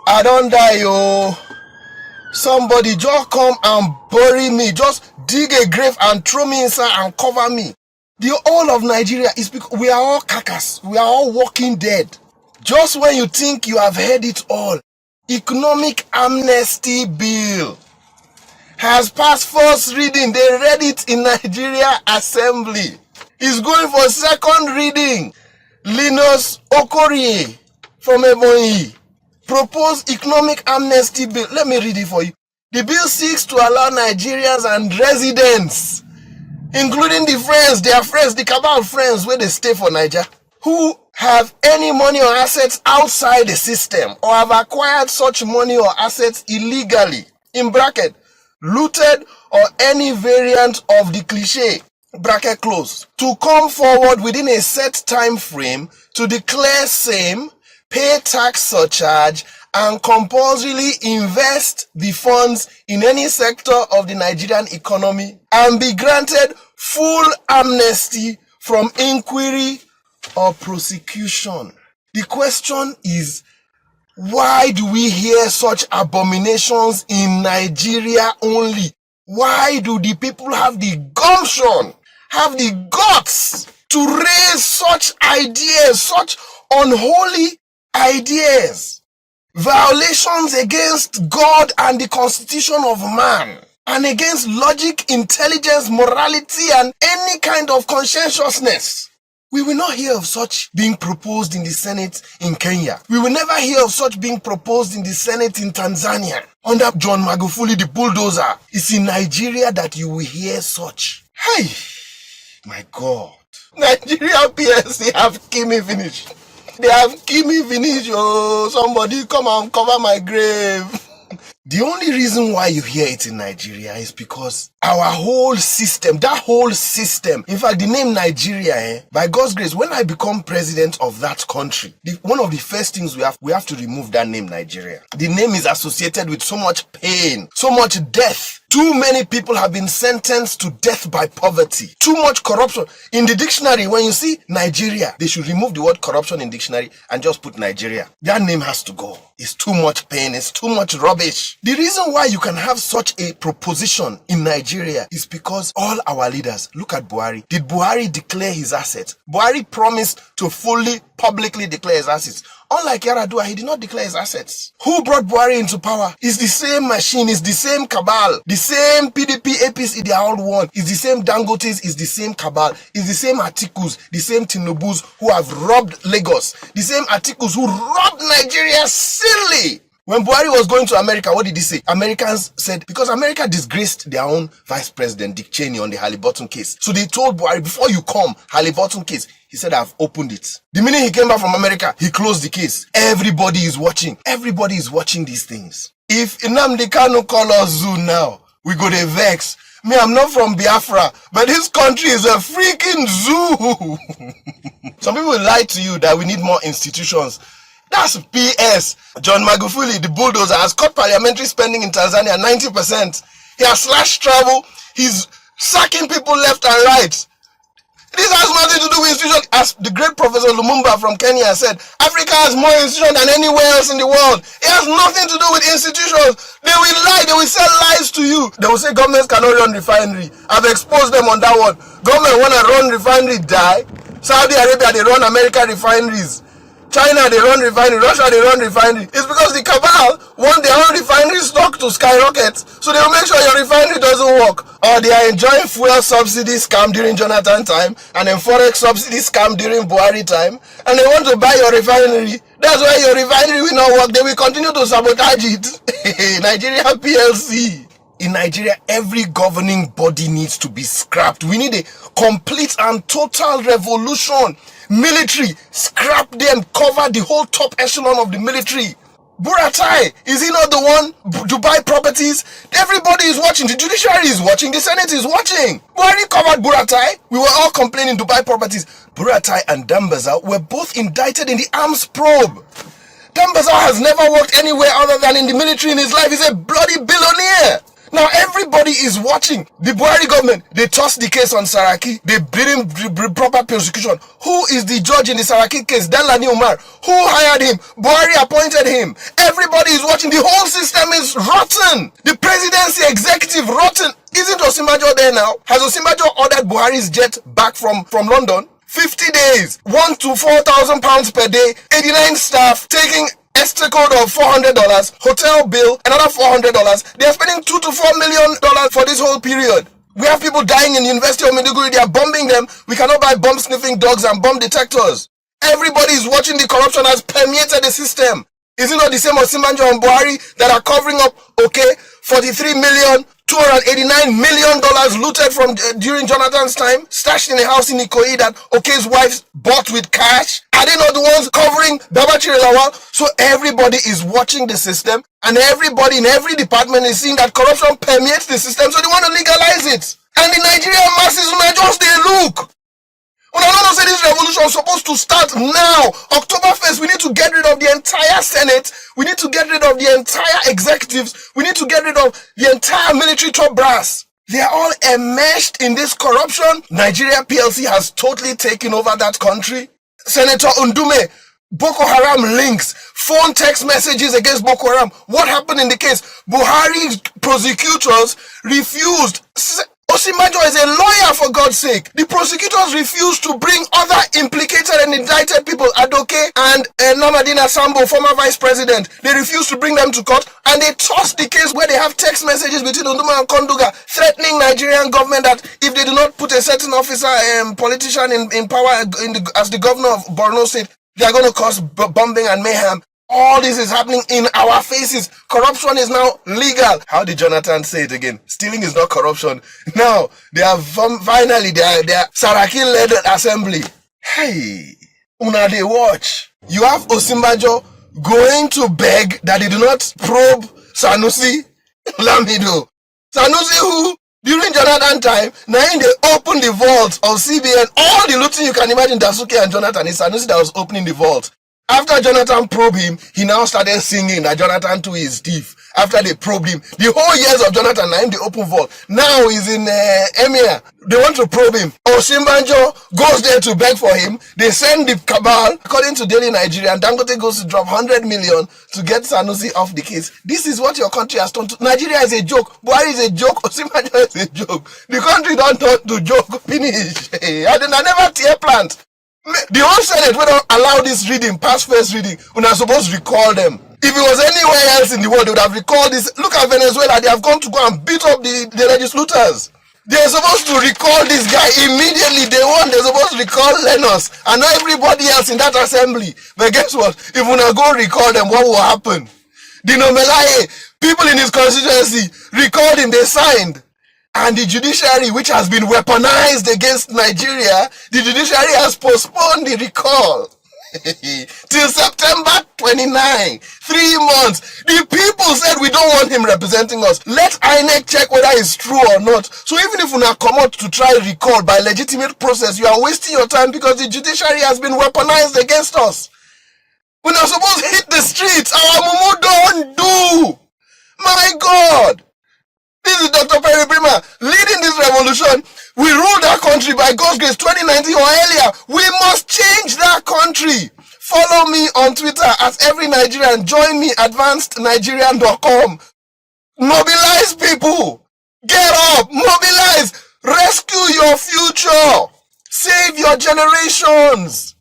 I don't die, yo. Somebody just come and bury me. Just dig a grave and throw me inside and cover me. The whole of Nigeria is because we are all carcass. We are all walking dead. Just when you think you have heard it all, Economic Amnesty Bill has passed first reading. They read it in Nigeria Assembly. It's going for second reading. Linus Okorie from Ebonyi proposed Economic Amnesty Bill. Let me read it for you. The bill seeks to allow Nigerians and residents, including the friends, their friends, the cabal friends where they stay for Niger, who have any money or assets outside the system or have acquired such money or assets illegally, in bracket, looted or any variant of the cliche, bracket close, to come forward within a set time frame to declare same, pay tax surcharge, and compulsorily invest the funds in any sector of the Nigerian economy and be granted full amnesty from inquiry or prosecution. The question is, why do we hear such abominations in Nigeria only? Why do the people have the gumption, have the guts to raise such ideas, such unholy ideas? Violations against God and the constitution of man, and against logic, intelligence, morality, and any kind of conscientiousness. We will not hear of such being proposed in the Senate in Kenya. We will never hear of such being proposed in the Senate in Tanzania. Under John Magufuli, the bulldozer. It's in Nigeria that you will hear such. Hey, my God. Nigeria PLC have killed me finished. They have killed me finish. Oh, somebody come and cover my grave. The only reason why you hear it in Nigeria is because our whole system, that whole system, in fact, the name Nigeria, by God's grace, when I become president of that country, one of the first things we have to remove that name Nigeria. The name is associated with so much pain, so much death. Too many people have been sentenced to death by poverty. Too much corruption. In the dictionary, when you see Nigeria, they should remove the word corruption in dictionary and just put Nigeria. That name has to go. It's too much pain. It's too much rubbish. The reason why you can have such a proposition in Nigeria is because all our leaders, look at Buhari. Did Buhari declare his assets? Buhari promised to fully, publicly declare his assets. Unlike Yaradua, he did not declare his assets. Who brought Buhari into power? It's the same machine, it's the same cabal, the same PDP, APC, they are all one. It's the same Dangotes, it's the same cabal, it's the same Atikus, the same Tinubus who have robbed Lagos, the same Atikus who robbed Nigeria silly. When Buhari was going to America, what did he say? Americans said, because America disgraced their own vice president, Dick Cheney, on the Halliburton case. So they told Buhari, before you come, Halliburton case, he said, I've opened it. The minute he came back from America, he closed the case. Everybody is watching. Everybody is watching these things. If Nnamdi Kanu call us zoo now, we go to vex. Me, I'm not from Biafra, but this country is a freaking zoo. Some people will lie to you that we need more institutions. That's PS. John Magufuli, the bulldozer, has cut parliamentary spending in Tanzania 90%. He has slashed travel. He's sacking people left and right. This has nothing to do with institutions. As the great Professor Lumumba from Kenya said, Africa has more institutions than anywhere else in the world. It has nothing to do with institutions. They will lie. They will sell lies to you. They will say governments cannot run refinery. I've exposed them on that one. Government want to run refinery, die. Saudi Arabia, they run American refineries. China, they run refinery. Russia, they run refinery. It's because the cabal want their own refinery stock to skyrocket, so they will make sure your refinery doesn't work. Or they are enjoying fuel subsidy scam during Jonathan time, and then forex subsidy scam during Buhari time, and they want to buy your refinery. That's why your refinery will not work. They will continue to sabotage it. Nigeria PLC. In Nigeria, every governing body needs to be scrapped. We need a complete and total revolution. Military, scrap them, cover the whole top echelon of the military. Buratai, is he not the one to buy properties? Everybody is watching. The judiciary is watching. The Senate is watching. Buhari covered Buratai. We were all complaining to buy properties. Buratai and Dambaza were both indicted in the arms probe. Dambaza has never worked anywhere other than in the military in his life. He's a bloody billionaire. Now everybody is watching. The Buhari government, they tossed the case on Saraki. They beat him proper prosecution. Who is the judge in the Saraki case? Danladi Umar. Who hired him? Buhari appointed him. Everybody is watching. The whole system is rotten. The presidency executive rotten. Isn't Osinbajo there now? Has Osinbajo ordered Buhari's jet back from London? 50 days, 1 to 4,000 pounds per day, 89 staff taking extra code of $400, hotel bill, another $400. They are spending $2 to $4 million for this whole period. We have people dying in the University of Maiduguri. They are bombing them. We cannot buy bomb-sniffing dogs and bomb detectors. Everybody is watching. The corruption has permeated the system. Is it not the same Osinbajo and Buhari that are covering up, okay, 43 million, $289 million looted from during Jonathan's time, stashed in a house in Ikoyi that Okay's wife bought with cash? Are they not the ones covering Babachir Lawal? So everybody is watching the system, and everybody in every department is seeing that corruption permeates the system, so they want to legalize it. And the Nigerian masses will just they look. When I don't say this revolution is supposed to start now, October 1st, we need to get rid of the entire Senate. We need to get rid of the entire executives. We need to get rid of the entire military top brass. They are all enmeshed in this corruption. Nigeria PLC has totally taken over that country. Senator Undume, Boko Haram links, phone text messages against Boko Haram. What happened in the case? Buhari's prosecutors refused. Osinbajo is a lawyer, for God's sake. The prosecutors refused to bring other implicated and indicted people, Adoke and Namadina Sambo, former vice president. They refused to bring them to court, and they tossed the case where they have text messages between Unduma and Konduga threatening Nigerian government that if they do not put a certain officer, politician in power as the governor of Borno State, they are going to cause bombing and mayhem. All this is happening in our faces. Corruption is now legal. How did Jonathan say it again? Stealing is not corruption. Now, they are finally, they are Saraki-led assembly. Hey, una dey watch. You have Osinbajo going to beg that they do not probe Sanusi Lamido. Sanusi who, during Jonathan time, now they open the vault of CBN. All the looting you can imagine, Dasuki and Jonathan, is Sanusi that was opening the vault. After Jonathan probed him, he now started singing that Jonathan too is thief. After they probed him, the whole years of Jonathan, now in the open vault. Now he's in Emir. They want to probe him. Osinbajo goes there to beg for him. They send the cabal. According to Daily Nigerian, Dangote goes to drop 100 million to get Sanusi off the case. This is what your country has turned to. Nigeria is a joke. Buhari is a joke. Osinbajo is a joke. The country don't turn to joke. Finish. I never tear plant. The whole Senate will not allow this reading, past first reading. We're not supposed to recall them. If it was anywhere else in the world, they would have recalled this. Look at Venezuela. They have gone to go and beat up the legislators. They're supposed to recall this guy immediately. They're supposed to recall Lenos and not everybody else in that assembly. But guess what? If we not go recall them, what will happen? Dino Melaye, people in his constituency recalled him. They signed. And the judiciary, which has been weaponized against Nigeria, the judiciary has postponed the recall till September 29. 3 months. The people said we don't want him representing us. Let INEC check whether it's true or not. So even if we now come out to try recall by legitimate process, you are wasting your time because the judiciary has been weaponized against us. We're not supposed to hit the streets. Our mumu don't do. My God. This is Dr. Perry Brima leading this revolution. We rule that country by God's grace 2019 or earlier. We must change that country. Follow me on Twitter at Every Nigerian. Join me advancednigerian.com. Mobilize people. Get up. Mobilize. Rescue your future. Save your generations.